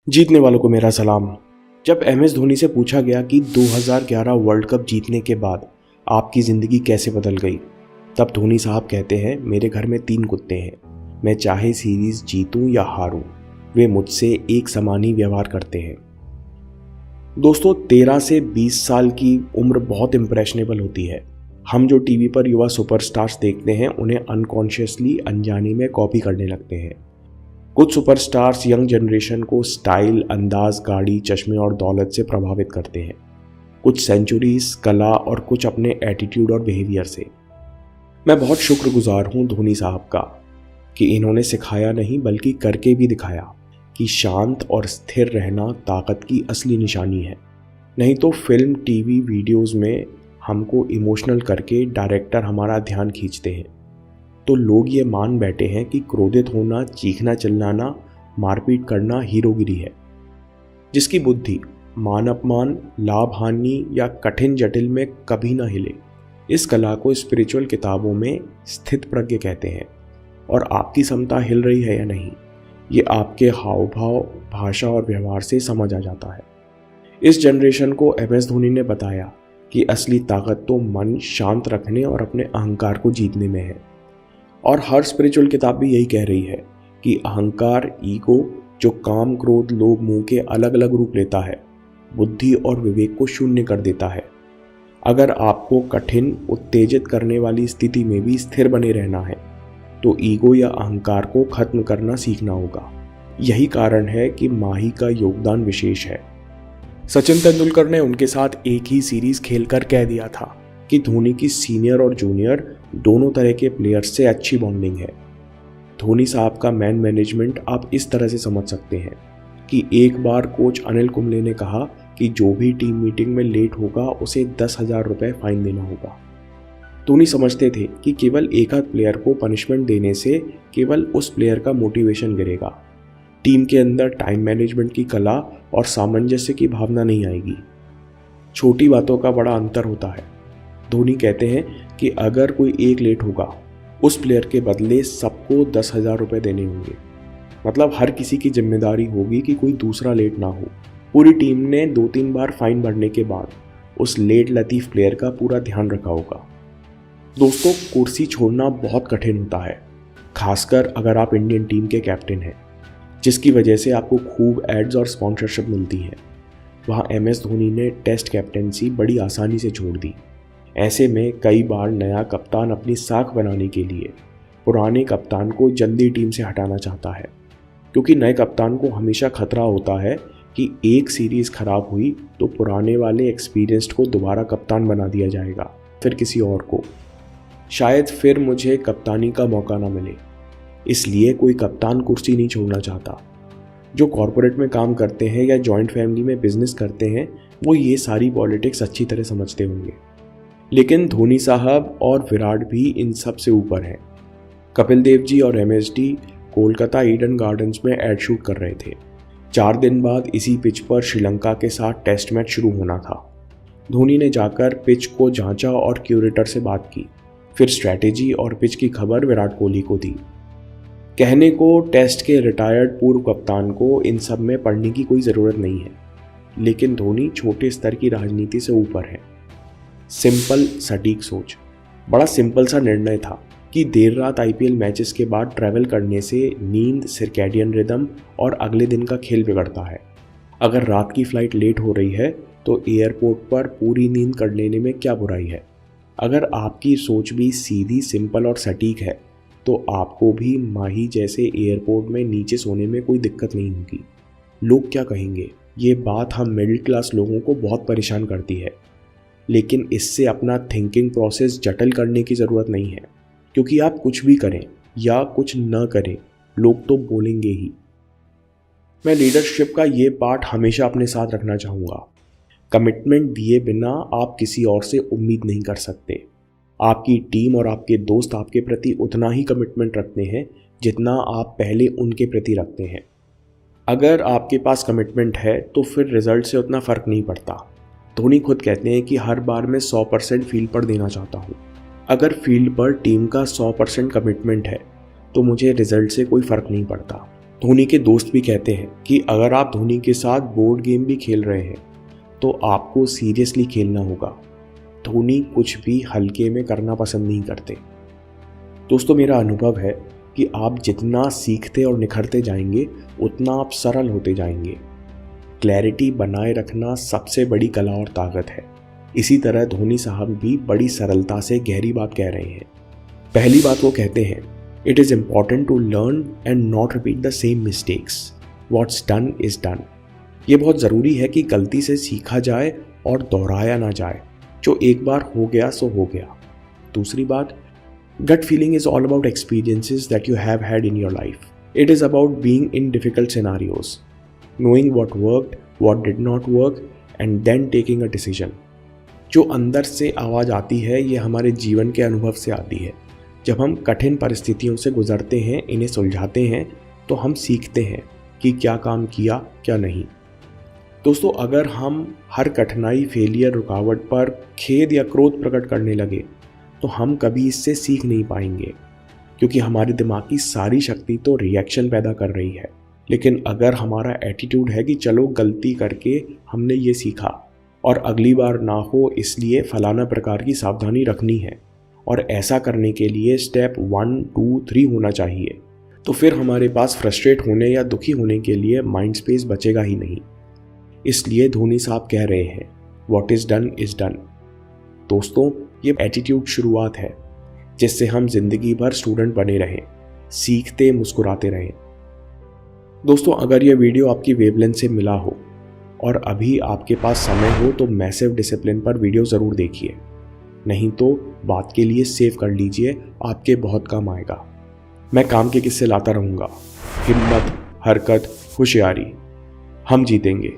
जीतने वालों को मेरा सलाम। जब MS धोनी से पूछा गया कि 2011 वर्ल्ड कप जीतने के बाद आपकी ज़िंदगी कैसे बदल गई, तब धोनी साहब कहते हैं, मेरे घर में 3 कुत्ते हैं। मैं चाहे सीरीज़ जीतूं या हारूं, वे मुझसे एक समान ही व्यवहार करते हैं। दोस्तों, 13 से 20 साल की उम्र बहुत इम्प्रेशनेबल होती है। हम जो टीवी पर युवा सुपरस्टार्स देखते हैं, उन्हें अनकॉन्शियसली अनजाने में कॉपी करने लगते हैं। कुछ सुपरस्टार्स यंग जनरेशन को स्टाइल, अंदाज, गाड़ी, चश्मे और दौलत से प्रभावित करते हैं। कुछ सेंचुरीज, कला और कुछ अपने एटीट्यूड और बिहेवियर से। मैं बहुत शुक्रगुजार हूँ धोनी साहब का कि इन्होंने सिखाया नहीं बल्कि करके भी दिखाया कि शांत और स्थिर रहना ताकत की असली निशानी है। नहीं तो फिल्म, टीवी, वीडियोस में हमको इमोशनल करके डायरेक्टर हमारा ध्यान खींचते हैं, तो लोग ये मान बैठे हैं कि क्रोधित होना, चीखना, चिल्लाना, मारपीट करना हीरोगिरी है। जिसकी बुद्धि मान अपमान, लाभ हानि या कठिन जटिल में कभी ना हिले। इस कला को स्पिरिचुअल किताबों में स्थित प्रज्ञ कहते हैं। और आपकी समता हिल रही है या नहीं, ये आपके हाव भाव, भाषा और व्यवहार से समझ आ जाता है। इस जनरेशन को MS धोनी ने बताया कि असली ताकत तो मन शांत रखने और अपने अहंकार को जीतने में है। और हर स्पिरिचुअल किताब भी यही कह रही है कि अहंकार, ईगो, जो काम, क्रोध, लोभ, मोह के अलग अलग रूप लेता है, बुद्धि और विवेक को शून्य कर देता है। अगर आपको कठिन, उत्तेजित करने वाली स्थिति में भी स्थिर बने रहना है, तो ईगो या अहंकार को खत्म करना सीखना होगा। यही कारण है कि माही का योगदान विशेष है। सचिन तेंदुलकर ने उनके साथ एक ही सीरीज खेलकर कह दिया था कि धोनी की सीनियर और जूनियर दोनों तरह के प्लेयर्स से अच्छी बॉन्डिंग है। धोनी साहब का मैन मैनेजमेंट आप इस तरह से समझ सकते हैं कि एक बार कोच अनिल कुंबले ने कहा कि जो भी टीम मीटिंग में लेट होगा उसे 10,000 रुपये फाइन देना होगा। धोनी समझते थे कि केवल एक आध प्लेयर को पनिशमेंट देने से केवल उस प्लेयर का मोटिवेशन गिरेगा। टीम के अंदर टाइम मैनेजमेंट की कला और सामंजस्य की भावना नहीं आएगी। छोटी बातों का बड़ा अंतर होता है। धोनी कहते हैं कि अगर कोई एक लेट होगा, उस प्लेयर के बदले सबको 10,000 रुपये देने होंगे। मतलब हर किसी की जिम्मेदारी होगी कि कोई दूसरा लेट ना हो। पूरी टीम ने 2-3 बार फाइन भरने के बाद उस लेट लतीफ़ प्लेयर का पूरा ध्यान रखा होगा। दोस्तों, कुर्सी छोड़ना बहुत कठिन होता है, खासकर अगर आप इंडियन टीम के कैप्टन हैं, जिसकी वजह से आपको खूब एड्स और स्पॉन्सरशिप मिलती है। वहाँ MS धोनी ने टेस्ट कैप्टनसी बड़ी आसानी से छोड़ दी। ऐसे में कई बार नया कप्तान अपनी साख बनाने के लिए पुराने कप्तान को जल्दी टीम से हटाना चाहता है, क्योंकि नए कप्तान को हमेशा खतरा होता है कि एक सीरीज़ खराब हुई तो पुराने वाले एक्सपीरियंस्ड को दोबारा कप्तान बना दिया जाएगा, फिर किसी और को। शायद फिर मुझे कप्तानी का मौका ना मिले, इसलिए कोई कप्तान कुर्सी नहीं छोड़ना चाहता। जो कॉरपोरेट में काम करते हैं या जॉइंट फैमिली में बिजनेस करते हैं, वो ये सारी पॉलिटिक्स अच्छी तरह समझते होंगे। लेकिन धोनी साहब और विराट भी इन सब से ऊपर हैं। कपिल देव जी और MSD कोलकाता ईडन गार्डन्स में एड शूट कर रहे थे। 4 दिन बाद इसी पिच पर श्रीलंका के साथ टेस्ट मैच शुरू होना था। धोनी ने जाकर पिच को जांचा और क्यूरेटर से बात की, फिर स्ट्रैटेजी और पिच की खबर विराट कोहली को दी। कहने को टेस्ट के रिटायर्ड पूर्व कप्तान को इन सब में पढ़ने की कोई ज़रूरत नहीं है, लेकिन धोनी छोटे स्तर की राजनीति से ऊपर है। सिंपल, सटीक सोच। बड़ा सिंपल सा निर्णय था कि देर रात IPL मैचेस के बाद ट्रैवल करने से नींद, सर्कैडियन रिदम और अगले दिन का खेल बिगड़ता है। अगर रात की फ्लाइट लेट हो रही है तो एयरपोर्ट पर पूरी नींद कर लेने में क्या बुराई है। अगर आपकी सोच भी सीधी, सिंपल और सटीक है तो आपको भी माही जैसे एयरपोर्ट में नीचे सोने में कोई दिक्कत नहीं होगी। लोग क्या कहेंगे, ये बात हम मिडिल क्लास लोगों को बहुत परेशान करती है, लेकिन इससे अपना थिंकिंग प्रोसेस जटिल करने की ज़रूरत नहीं है, क्योंकि आप कुछ भी करें या कुछ न करें, लोग तो बोलेंगे ही। मैं लीडरशिप का ये पार्ट हमेशा अपने साथ रखना चाहूँगा। कमिटमेंट दिए बिना आप किसी और से उम्मीद नहीं कर सकते। आपकी टीम और आपके दोस्त आपके प्रति उतना ही कमिटमेंट रखते हैं जितना आप पहले उनके प्रति रखते हैं। अगर आपके पास कमिटमेंट है तो फिर रिजल्ट से उतना फ़र्क नहीं पड़ता। धोनी खुद कहते हैं कि हर बार मैं 100% फील्ड पर देना चाहता हूँ। अगर फील्ड पर टीम का 100% कमिटमेंट है तो मुझे रिजल्ट से कोई फ़र्क नहीं पड़ता। धोनी के दोस्त भी कहते हैं कि अगर आप धोनी के साथ बोर्ड गेम भी खेल रहे हैं तो आपको सीरियसली खेलना होगा। धोनी कुछ भी हल्के में करना पसंद नहीं करते। दोस्तों, मेरा अनुभव है कि आप जितना सीखते और निखरते जाएंगे उतना आप सरल होते जाएंगे। क्लैरिटी बनाए रखना सबसे बड़ी कला और ताकत है। इसी तरह धोनी साहब भी बड़ी सरलता से गहरी बात कह रहे हैं। पहली बात वो कहते हैं, it is important to learn and not repeat the same mistakes. What's done is done. ये बहुत ज़रूरी है कि गलती से सीखा जाए और दोहराया ना जाए। जो एक बार हो गया सो हो गया। दूसरी बात, gut feeling is all about experiences that you have had in your life. It is about being in difficult scenarios, knowing what worked, what did not work, and then taking a decision. जो अंदर से आवाज़ आती है ये हमारे जीवन के अनुभव से आती है। जब हम कठिन परिस्थितियों से गुजरते हैं, इन्हें सुलझाते हैं, तो हम सीखते हैं कि क्या काम किया, क्या नहीं। दोस्तों, अगर हम हर कठिनाई, फेलियर, रुकावट पर खेद या क्रोध प्रकट करने लगे तो हम कभी इससे सीख नहीं पाएंगे, क्योंकि हमारे दिमाग की सारी शक्ति तो रिएक्शन पैदा कर रही है। लेकिन अगर हमारा एटीट्यूड है कि चलो गलती करके हमने ये सीखा और अगली बार ना हो इसलिए फलाना प्रकार की सावधानी रखनी है और ऐसा करने के लिए स्टेप 1, 2, 3 होना चाहिए, तो फिर हमारे पास फ्रस्ट्रेट होने या दुखी होने के लिए माइंड स्पेस बचेगा ही नहीं। इसलिए धोनी साहब कह रहे हैं, what is done is done. दोस्तों, ये एटीट्यूड शुरुआत है जिससे हम जिंदगी भर स्टूडेंट बने रहें, सीखते मुस्कुराते रहें। दोस्तों, अगर ये वीडियो आपकी वेवलेंथ से मिला हो और अभी आपके पास समय हो तो मैसिव डिसिप्लिन पर वीडियो ज़रूर देखिए, नहीं तो बात के लिए सेव कर लीजिए, आपके बहुत काम आएगा। मैं काम के किस्से लाता रहूँगा। हिम्मत, हरकत, होशियारी, हम जीतेंगे।